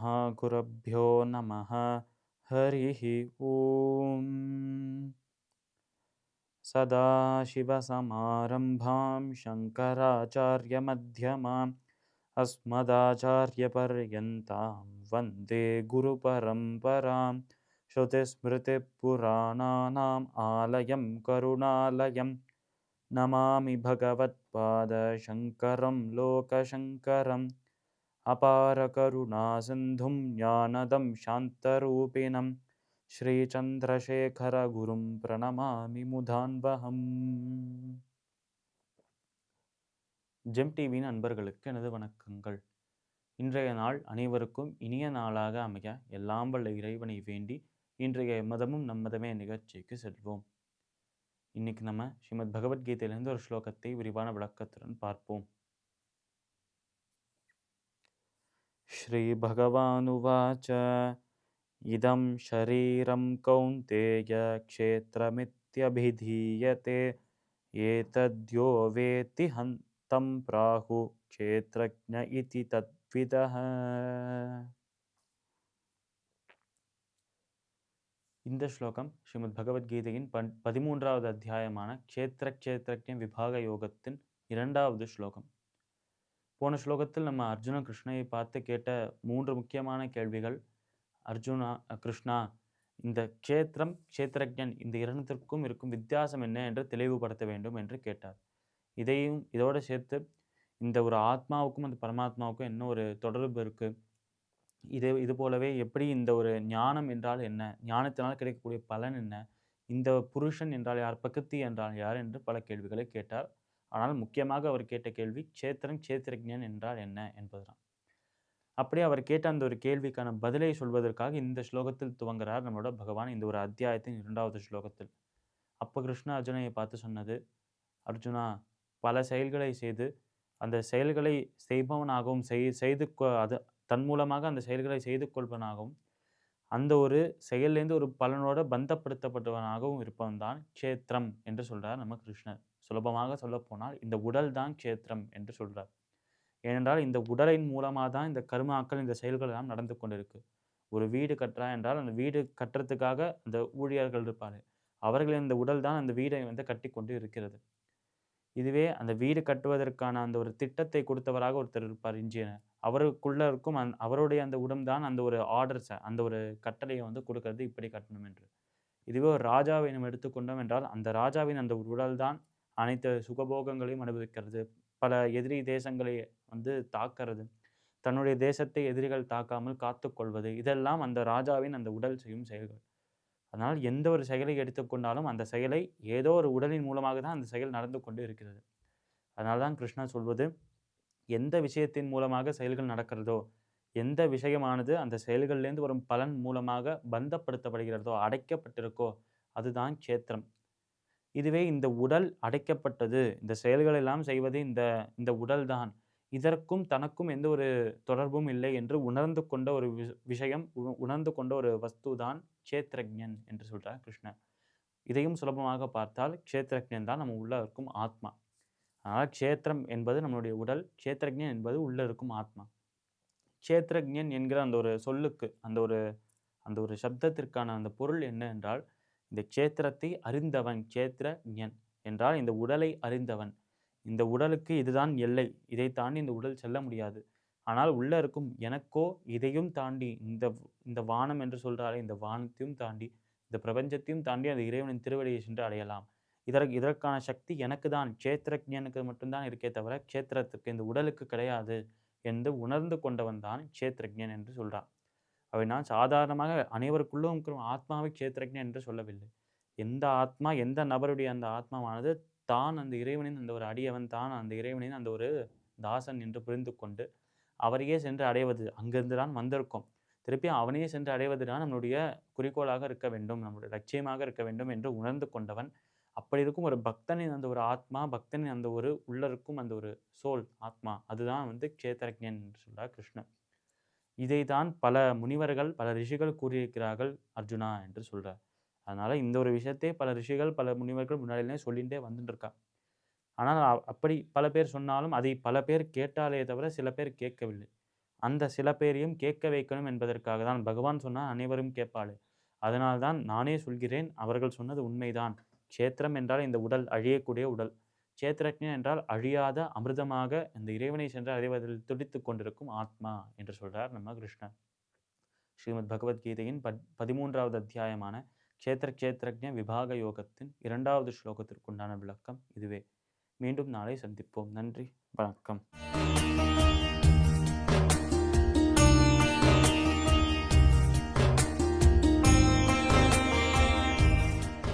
ஸ்ரீமத்குருभ्यो நமः. ஹரிः ஓம். சதாசிவசமாரம்பாம் சங்கராச்சார்யமத்யமாம் அஸ்மதாச்சார்யபர்யந்தாம் வந்தே குருபரம்பராம். ஸ்ருதிஸ்மிருதிப்புராணானாம் ஆலயம் கருணாலயம் நமாமி பகவத்பாதசங்கரம் லோகசங்கரம். அபாரகருணாசிந்தும் ஞானதம் சாந்தரூபிணம் ஸ்ரீசந்திரசேகரகுரும் பிரணமாமி முதான்வஹம். ஜெம் டிவியின் அன்பர்களுக்கு எனது வணக்கங்கள். இன்றைய நாள் அனைவருக்கும் இனிய நாளாக அமைய எல்லாம் வல்ல இறைவனை வேண்டி இன்றைய மதமும் நம்மதமே நிகழ்ச்சிக்கு செல்வோம். இன்னைக்கு நம்ம ஸ்ரீமத் பகவத்கீதையிலிருந்து ஒரு ஸ்லோகத்தை விரிவான விளக்கத்துடன் பார்ப்போம். ஸ்ரீ பகவானுவாச்ச இதம் ஷரீரம் கௌந்தேய க்ஷேத்ரமித்யபிதீயதே ஏதத்யோ வேத்தி ஹந்தம் பிராஹு க்ஷேத்ரஜ்ஞ இதி தத்விதஹ. இந்த ஸ்லோகம் ஸ்ரீமத் பகவத்கீதையின் 13வது அத்தியாயமான க்ஷேத்ரஜ்ஞ விபாக யோகத்தின் 2வது ஸ்லோகம். போன ஸ்லோகத்தில் நம்ம அர்ஜுன கிருஷ்ணனை பார்த்து கேட்ட 3 முக்கியமான கேள்விகள். அர்ஜுனா, கிருஷ்ணா, இந்த க்ஷேத்திரம் க்ஷேத்ரஜ்ஞன் இந்த இரண்டிற்கும் இருக்கும் வித்தியாசம் என்ன என்று தெளிவுபடுத்த வேண்டும் என்று கேட்டார். இதோடு சேர்த்து இந்த ஒரு ஆத்மாவுக்கும் அந்த பரமாத்மாவுக்கும் என்ன ஒரு தொடர்பு இருக்கு, இது போலவே எப்படி இந்த ஒரு ஞானம் என்றால் என்ன, ஞானத்தினால் கிடைக்கக்கூடிய பலன் என்ன, இந்த புருஷன் என்றால் யார், பிரகிருதி என்றால் யார் என்று பல கேள்விகளை கேட்டார். ஆனால் முக்கியமாக அவர் கேட்ட கேள்வி க்ஷேத்ரஜ்ஞன் என்றால் என்ன என்பதுதான். அப்படியே அவர் கேட்ட அந்த ஒரு கேள்விக்கான பதிலை சொல்வதற்காக இந்த ஸ்லோகத்தில் துவங்குகிறார் நம்மளோட பகவான். இந்த ஒரு அத்தியாயத்தின் 2வது ஸ்லோகத்தில் அப்போ கிருஷ்ண அர்ஜுனையை பார்த்து சொன்னது, அர்ஜுனா, பல செயல்களை செய்து அந்த செயல்களை செய்பவனாகவும் செய்து அது தன் மூலமாக அந்த செயல்களை செய்து கொள்வனாகவும் அந்த ஒரு செயல்லேருந்து ஒரு பலனோட பந்தப்படுத்தப்பட்டவனாகவும் இருப்பவன் தான் க்ஷேத்திரம் என்று சொல்றார் நம்ம கிருஷ்ணர். சுலபமாக சொல்ல போனால் இந்த உடல் தான் க்ஷேத்திரம் என்று சொல்றார். ஏனென்றால் இந்த உடலின் மூலமாக தான் இந்த கர்மாக்கள், இந்த செயல்கள் எல்லாம் நடந்து கொண்டிருக்கு. ஒரு வீடு கட்டுறா என்றால் அந்த வீடு கட்டுறதுக்காக அந்த ஊழியர்கள் இருப்பார். அவர்களின் இந்த உடல் தான் அந்த வீடை கட்டி கொண்டு இருக்கிறது. இதுவே அந்த வீடு கட்டுவதற்கான அந்த ஒரு திட்டத்தை கொடுத்தவராக ஒருத்தர் இருப்பார், இன்ஜினியர். அவருக்குள்ள இருக்கும் அவருடைய அந்த உடல் தான் அந்த ஒரு ஆர்டர்ஸை, அந்த ஒரு கட்டளையை கொடுக்கறது, இப்படி கட்டணும் என்று. இதுவே ஒரு ராஜாவை நம்ம எடுத்துக்கொண்டோம் என்றால் அந்த ராஜாவின் அந்த உடல் தான் அனைத்து சுகபோகங்களையும் அனுபவிக்கிறது, பல எதிரி தேசங்களை தாக்கிறது, தன்னுடைய தேசத்தை எதிரிகள் தாக்காமல் காத்து கொள்வது, இதெல்லாம் அந்த ராஜாவின் அந்த உடல் செய்யும் செயல்கள். அதனால் எந்த ஒரு செயலை எடுத்துக்கொண்டாலும் அந்த செயலை ஏதோ ஒரு உடலின் மூலமாக தான் அந்த செயல் நடந்து கொண்டு இருக்கிறது. அதனால தான் கிருஷ்ணா சொல்வது, எந்த விஷயத்தின் மூலமாக செயல்கள் நடக்கிறதோ, எந்த விஷயமானது அந்த செயல்கள்லேருந்து வரும் பலன் மூலமாக பந்தப்படுத்தப்படுகிறதோ, அடைக்கப்பட்டிருக்கோ, அதுதான் க்ஷேத்திரம். இதுவே இந்த உடல் அடைக்கப்பட்டது, இந்த செயல்கள் எல்லாம் செய்வது இந்த உடல் தான், இதற்கும் தனக்கும் எந்த ஒரு தொடர்பும் இல்லை என்று உணர்ந்து கொண்ட ஒரு விஷயம், உணர்ந்து கொண்ட ஒரு வஸ்து தான் க்ஷேத்ரஜ்ஞன் என்று சொல்றார் கிருஷ்ணர். இதையும் சுலபமாக பார்த்தால் க்ஷேத்ரஜ்ஞன் தான் நம்ம உள்ள இருக்கும் ஆத்மா. அதனால் க்ஷேத்திரம் என்பது நம்மளுடைய உடல், க்ஷேத்ரஜ்ஞன் என்பது உள்ள இருக்கும் ஆத்மா. க்ஷேத்ரஜ்ஞன் என்கிற அந்த ஒரு சொல்லுக்கு, அந்த ஒரு சப்தத்திற்கான அந்த பொருள் என்ன என்றால், இந்த க்ஷேத்திரத்தை அறிந்தவன். க்ஷேத்ரஜ்ஞன் என்றால் இந்த உடலை அறிந்தவன். இந்த உடலுக்கு இதுதான் எல்லை, இதை தாண்டி இந்த உடல் செல்ல முடியாது. ஆனால் உள்ள இருக்கும் எனக்கோ இதையும் தாண்டி, இந்த வானம் என்று சொல்றாலே, இந்த வானத்தையும் தாண்டி, இந்த பிரபஞ்சத்தையும் தாண்டி அந்த இறைவனின் திருவடியை சென்று அடையலாம். இதற்கான சக்தி எனக்கு தான், க்ஷேத்ரஜ்ஞனுக்கு மட்டும்தான் இருக்கே தவிர க்ஷேத்திரத்துக்கு, இந்த உடலுக்கு கிடையாது என்று உணர்ந்து கொண்டவன் தான் க்ஷேத்ரஜ்ஞன் என்று சொல்றான். அவை நான் சாதாரணமாக அனைவருக்குள்ளும் இருக்கிற ஆத்மாவை க்ஷேத்ரஜ்ஞன் என்று சொல்லவில்லை. எந்த ஆத்மா, எந்த நபருடைய அந்த ஆத்மாவானது தான் அந்த இறைவனின் அந்த ஒரு அடியவன், தான் அந்த இறைவனின் அந்த ஒரு தாசன் என்று புரிந்து கொண்டு அவரையே சென்று அடைவது, அங்கிருந்து தான் வந்திருக்கும், திருப்பி அவனையே சென்று அடைவது தான் நம்மளுடைய குறிக்கோளாக இருக்க வேண்டும், நம்முடைய லட்சியமாக இருக்க வேண்டும் என்று உணர்ந்து கொண்டவன். அப்படி இருக்கும் ஒரு பக்தனின் அந்த ஒரு ஆத்மா, பக்தனின் அந்த ஒரு உள்ள இருக்கும் அந்த ஒரு சோல், ஆத்மா, அதுதான் க்ஷேத்ரஜ்ஞன் என்று சொல்றார் கிருஷ்ணர். இதை தான் பல முனிவர்கள், பல ரிஷிகள் கூறியிருக்கிறார்கள் அர்ஜுனா என்று சொல்றார். அதனால இந்த ஒரு விஷயத்தை பல ரிஷிகள், பல முனிவர்கள் முன்னாடியே சொல்லிகிட்டே வந்துட்டு இருக்கா. ஆனால் அப்படி பல பேர் சொன்னாலும் அதை பல பேர் கேட்டாலே தவிர சில பேர் கேட்கவில்லை. அந்த சில பேரையும் கேட்க வைக்கணும் என்பதற்காக தான் பகவான் சொன்னால் அனைவரும் கேட்பாளே. அதனால்தான் நானே சொல்கிறேன், அவர்கள் சொன்னது உண்மைதான். க்ஷேத்திரம் என்றால் இந்த உடல், அழியக்கூடிய உடல். க்ஷேத்திரஜ்ஞன் என்றால் அழியாத அமிர்தமாக இந்த இறைவனை சென்று அறிவதில் துடித்துக் கொண்டிருக்கும் ஆத்மா என்று சொல்றார் நம்ம கிருஷ்ணர். ஸ்ரீமத் பகவத்கீதையின் 13வது அத்தியாயமான க்ஷேத்திரஜ்ஞ விபாக யோகத்தின் 2வது ஸ்லோகத்திற்குண்டான விளக்கம் இதுவே. மீண்டும் நாளை சந்திப்போம். நன்றி, வணக்கம்.